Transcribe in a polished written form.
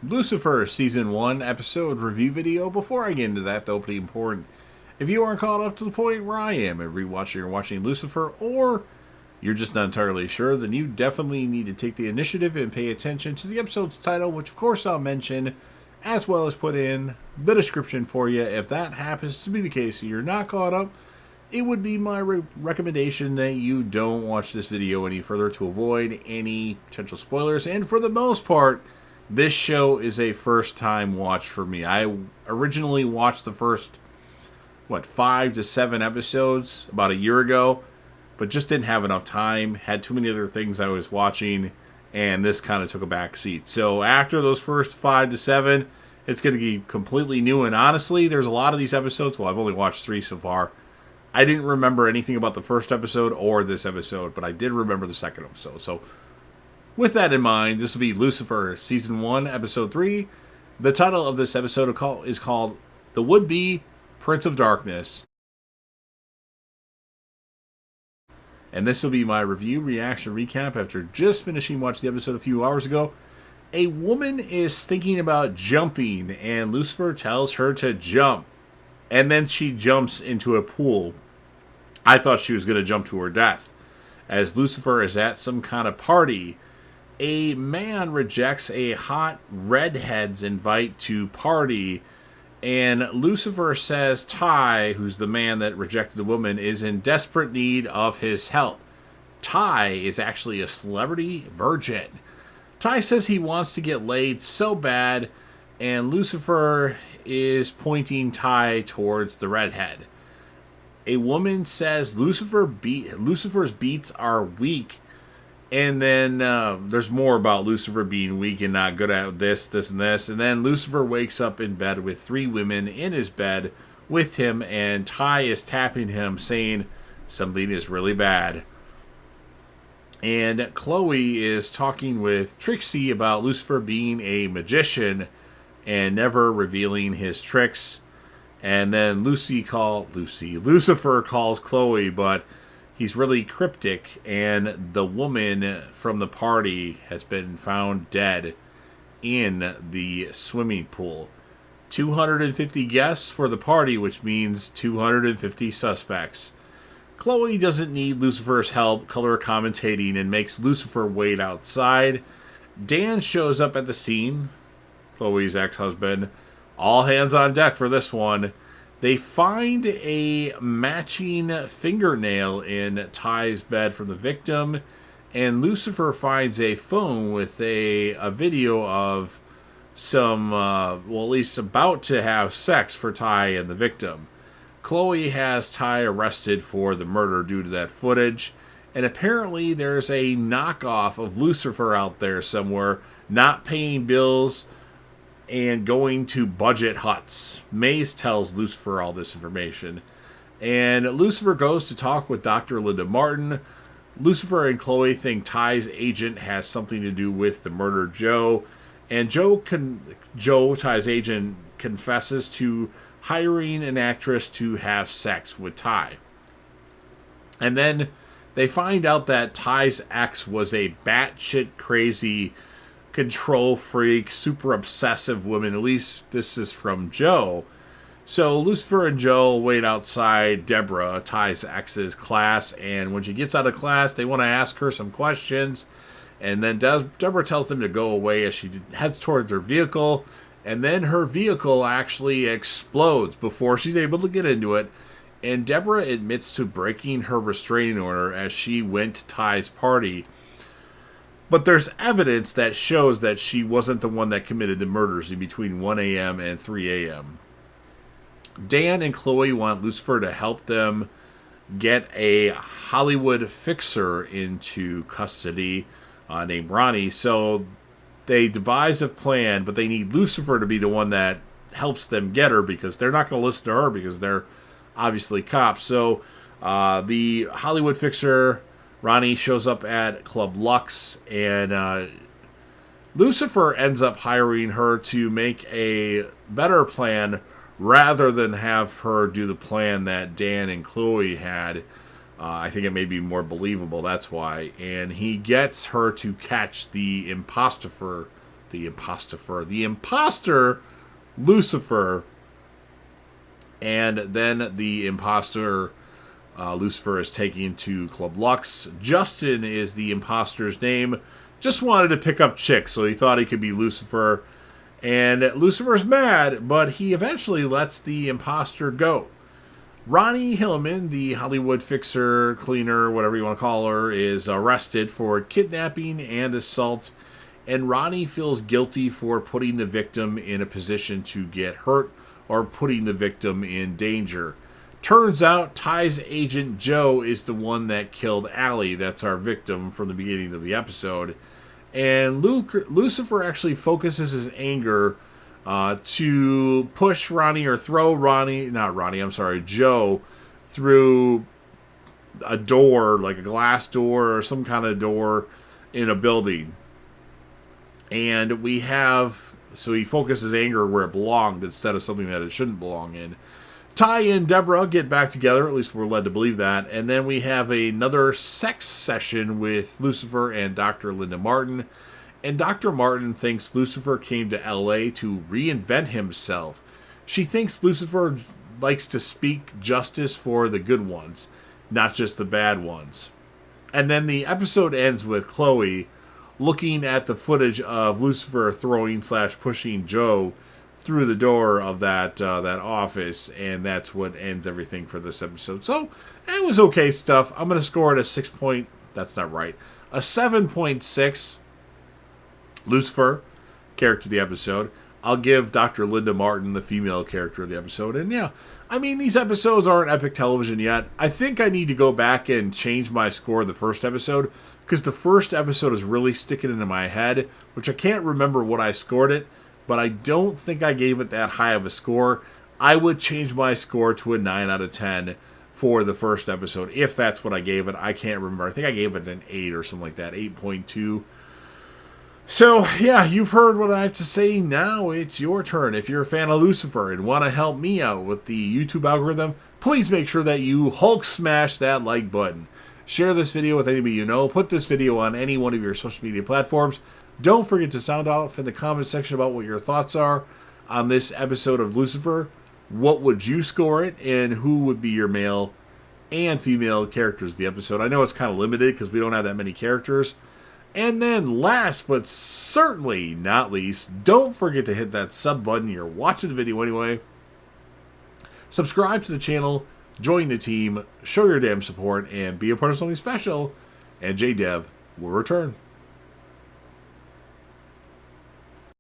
Lucifer Season 1 episode review video. Before I get into that, though, pretty important. If you aren't caught up to the point where I am at rewatching or watching Lucifer, or you're just not entirely sure, then you definitely need to take the initiative and pay attention to the episode's title, which of course I'll mention, as well as put in the description for you. If that happens to be the case and you're not caught up, it would be my recommendation that you don't watch this video any further to avoid any potential spoilers. And for the most part, this show is a first time watch for me. I originally watched the first, 5 to 7 episodes about a year ago, but just didn't have enough time, had too many other things I was watching, and this kind of took a back seat. So after those first 5 to 7, it's going to be completely new. And honestly, there's a lot of these episodes, well, I've only watched 3 so far. I didn't remember anything about the first episode or this episode, but I did remember the second episode. So with that in mind, this will be Lucifer Season 1, Episode 3. The title of this episode is called The Would-Be Prince of Darkness. And this will be my review, reaction, recap after just finishing watching the episode a few hours ago. A woman is thinking about jumping, and Lucifer tells her to jump. And then she jumps into a pool. I thought she was going to jump to her death. As Lucifer is at some kind of party, a man rejects a hot redhead's invite to party, and Lucifer says Ty, who's the man that rejected the woman, is in desperate need of his help. Ty is actually a celebrity virgin. Ty says he wants to get laid so bad, and Lucifer is pointing Ty towards the redhead. A woman says Lucifer's beats are weak. And then there's more about Lucifer being weak and not good at this, and this. And then Lucifer wakes up in bed with 3 women in his bed with him, and Ty is tapping him, saying something is really bad. And Chloe is talking with Trixie about Lucifer being a magician and never revealing his tricks. And then Lucifer calls Chloe, but he's really cryptic, and the woman from the party has been found dead in the swimming pool. 250 guests for the party, which means 250 suspects. Chloe doesn't need Lucifer's help color commentating and makes Lucifer wait outside. Dan shows up at the scene, Chloe's ex-husband. All hands on deck for this one. They find a matching fingernail in Ty's bed from the victim, and Lucifer finds a phone with a video of some, at least about to have sex for Ty and the victim. Chloe has Ty arrested for the murder due to that footage, and apparently there's a knockoff of Lucifer out there somewhere, not paying bills and going to budget huts. Maze tells Lucifer all this information. And Lucifer goes to talk with Dr. Linda Martin. Lucifer and Chloe think Ty's agent has something to do with the murdered Joe. And Joe, Ty's agent, confesses to hiring an actress to have sex with Ty. And then they find out that Ty's ex was a batshit crazy control freak, super obsessive woman. At least this is from Joe. So Lucifer and Joe wait outside Deborah, Ty's ex's class, and when she gets out of class, they want to ask her some questions. And then Deborah tells them to go away as she heads towards her vehicle. And then her vehicle actually explodes before she's able to get into it. And Deborah admits to breaking her restraining order as she went to Ty's party. But there's evidence that shows that she wasn't the one that committed the murders in between 1 a.m. and 3 a.m. Dan and Chloe want Lucifer to help them get a Hollywood fixer into custody named Ronnie. So they devise a plan, but they need Lucifer to be the one that helps them get her because they're not going to listen to her because they're obviously cops. So the Hollywood fixer Ronnie shows up at Club Lux, and Lucifer ends up hiring her to make a better plan rather than have her do the plan that Dan and Chloe had. I think it may be more believable, that's why. And he gets her to catch the imposter the imposter, Lucifer, and then the imposter, Lucifer, is taken to Club Lux. Justin is the imposter's name. Just wanted to pick up chicks, so he thought he could be Lucifer. And Lucifer's mad, but he eventually lets the imposter go. Ronnie Hillman, the Hollywood fixer, cleaner, whatever you want to call her, is arrested for kidnapping and assault. And Ronnie feels guilty for putting the victim in a position to get hurt or putting the victim in danger. Turns out Ty's agent Joe is the one that killed Allie. That's our victim from the beginning of the episode. And Lucifer actually focuses his anger to push Ronnie or throw Joe through a door, like a glass door or some kind of door in a building. And so he focuses anger where it belonged instead of something that it shouldn't belong in. Ty and Deborah get back together, at least we're led to believe that. And then we have another sex session with Lucifer and Dr. Linda Martin. And Dr. Martin thinks Lucifer came to LA to reinvent himself. She thinks Lucifer likes to speak justice for the good ones, not just the bad ones. And then the episode ends with Chloe looking at the footage of Lucifer throwing/pushing Joe through the door of that office, and that's what ends everything for this episode. So it was okay stuff. I'm going to score it a 7.6. Lucifer, character of the episode. I'll give Dr. Linda Martin, the female character of the episode. And yeah, I mean, these episodes aren't epic television yet. I think I need to go back and change my score of the first episode, because the first episode is really sticking into my head, which I can't remember what I scored it, but I don't think I gave it that high of a score. I would change my score to a 9 out of 10 for the first episode, if that's what I gave it. I can't remember. I think I gave it an 8 or something like that, 8.2. So, yeah, you've heard what I have to say. Now it's your turn. If you're a fan of Lucifer and want to help me out with the YouTube algorithm, please make sure that you Hulk smash that like button. Share this video with anybody you know. Put this video on any one of your social media platforms. Don't forget to sound off in the comment section about what your thoughts are on this episode of Lucifer. What would you score it, and who would be your male and female characters of the episode? I know it's kind of limited because we don't have that many characters. And then last but certainly not least, don't forget to hit that sub button. You're watching the video anyway. Subscribe to the channel, join the team, show your damn support, and be a part of something special. And JDev will return.